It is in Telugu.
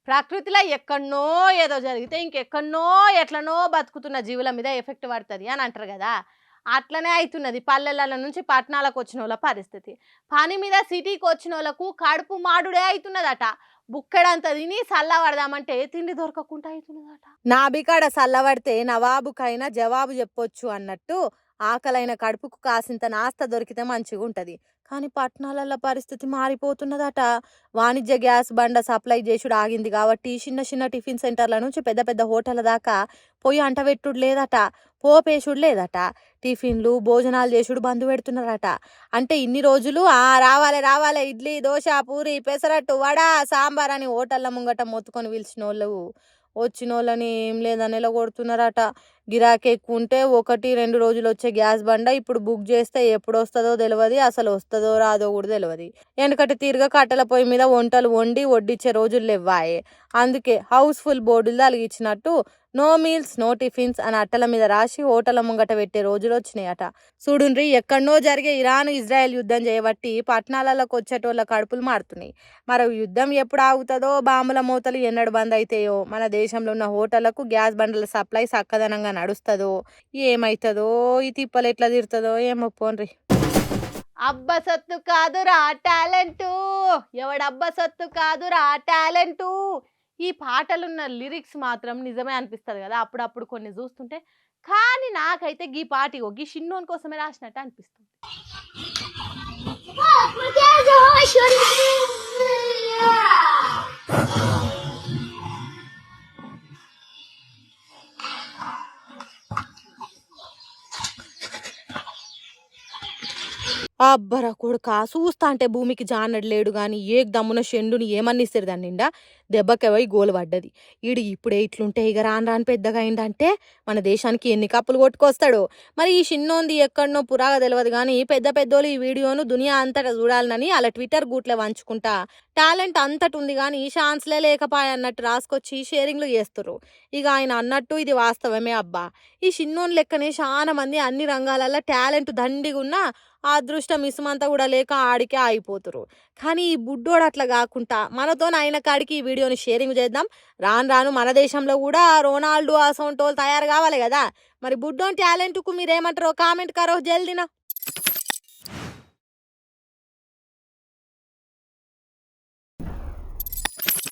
ప్రకృతిలో ఎక్కడనో ఏదో జరిగితే ఇంకెక్కడనో ఎట్లనో బతుకుతున్న జీవుల మీద ఎఫెక్ట్ పడుతుంది అని అంటారు కదా. అట్లనే అవుతున్నది పల్లెల నుంచి పట్టణాలకు వచ్చిన వాళ్ళ పరిస్థితి. పని మీద సిటీకి వచ్చిన వాళ్ళకు కడుపు మాడుడే అవుతున్నదట. బుక్కెడంత తిని సల్లబడదామంటే తిండి దొరకకుండా అవుతున్నదట. నాబికాడ సల్లబడితే నవాబుకైనా జవాబు చెప్పొచ్చు అన్నట్టు ఆకలైన కడుపుకు కాసింత నాస్త దొరికితే మంచిగా ఉంటుంది. కానీ పట్టణాలలో పరిస్థితి మారిపోతున్నదట. వాణిజ్య గ్యాస్ బండ సప్లై చేసుడు ఆగింది కాబట్టి చిన్న చిన్న టిఫిన్ సెంటర్ల నుంచి పెద్ద పెద్ద హోటళ్ళ దాకా పొయ్యి అంటబెట్టుడు లేదట, పోపేసుడు లేదట, టిఫిన్లు భోజనాలు చేసుడు బంద్ పెడుతున్నారట. అంటే ఇన్ని రోజులు రావాలే రావాలే ఇడ్లీ దోశ పూరి పెసరట్టు వడ సాంబార్ అని హోటళ్ళ ముంగట మొత్తుకొని పిలిచిన వాళ్ళు వచ్చిన వాళ్ళని ఏం లేదని ఎలా కొడుతున్నారట. గిరాకీ ఎక్కువ ఉంటే 1-2 రోజులు వచ్చే గ్యాస్ బండ ఇప్పుడు బుక్ చేస్తే ఎప్పుడు వస్తుందో తెలియదు, అసలు వస్తుందో రాదో కూడా తెలియదు. ఎందుకంటే తిరగ కట్టెల పొయ్యి మీద వంటలు వండి వడ్డించే రోజులు లేవాయే. అందుకే హౌస్ఫుల్ బోర్డులు తలిగించినట్టు నో మీల్స్ నో టిఫిన్స్ అని అట్టల మీద రాసి హోటళ్ళ ముంగట పెట్టే రోజులు వచ్చినాయట. చూడుండ్రి, ఎక్కడనో జరిగే ఇరాన్ ఇజ్రాయెల్ యుద్ధం చేయబట్టి పట్టణాలకు వచ్చేటోళ్ళ కడుపులు మారుతున్నాయి. మరి యుద్ధం ఎప్పుడు ఆగుతుందో, బాంబుల మూతలు ఎన్నడు బంద్ అవుతాయో, మన దేశంలో ఉన్న హోటళ్లకు గ్యాస్ బండల సప్లై చక్కదనంగా నడుస్తుందో, ఏమవుతుందో, ఈ తిప్పలు ఎట్లా తీరుతుందో ఏమో పోన్రి. అబ్బ సత్తు కాదురా టాలెంటు, ఎవడబ్బ సత్తు కాదురా టాలెంటు. ఈ పాటలున్న లిరిక్స్ మాత్రం నిజమే అనిపిస్తుంది కదా అప్పుడప్పుడు కొన్ని చూస్తుంటే. కానీ నాకైతే గీ పాటి గీ షిన్నోన్ కోసమే రాసినట్టు అనిపిస్తుంది. అబ్బరా కొడుకా, చూస్తా అంటే భూమికి జానడు లేడు గాని ఏక్ దమ్మున షెండుని ఏమన్నిస్తారు దాని నిండా దెబ్బకెవై గోలు పడ్డది. ఈడు ఇప్పుడే ఇట్లుంటే ఇక రాను రాను పెద్దగా అయిందంటే మన దేశానికి ఎన్ని కప్పులు కొట్టుకొస్తాడు. మరి ఈ చిన్నోంది ఎక్కడనో పురాగా తెలియదు కానీ పెద్ద పెద్దోళ్ళు ఈ వీడియోను దునియా అంతటా చూడాలని అలా ట్విట్టర్ గూట్లో వంచుకుంటా టాలెంట్ అంతటి ఉంది కానీ ఛాన్స్లే లేకపాయన్నట్టు రాసుకొచ్చి షేరింగ్లు చేస్తారు. ఇక ఆయన అన్నట్టు ఇది వాస్తవమే అబ్బా. ఈ చిన్నోన్ లెక్కనే చాలా మంది అన్ని రంగాలలో టాలెంట్ దండిగున్నా ఆ అదృష్టం ఇసుమంతా కూడా లేక ఆడికే ఆగిపోతురు. కానీ ఈ బుడ్డోడు అట్లా కాకుండా మనతో అయిన కాడికి ఈ వీడియోని షేరింగ్ చేద్దాం. రాను రాను మన దేశంలో కూడా రొనాల్డో అసోంటోళ్ళు తయారు కావాలి కదా. మరి బుడ్డోని టాలెంట్కు మీరేమంటారో కామెంట్ కరో జల్దినా.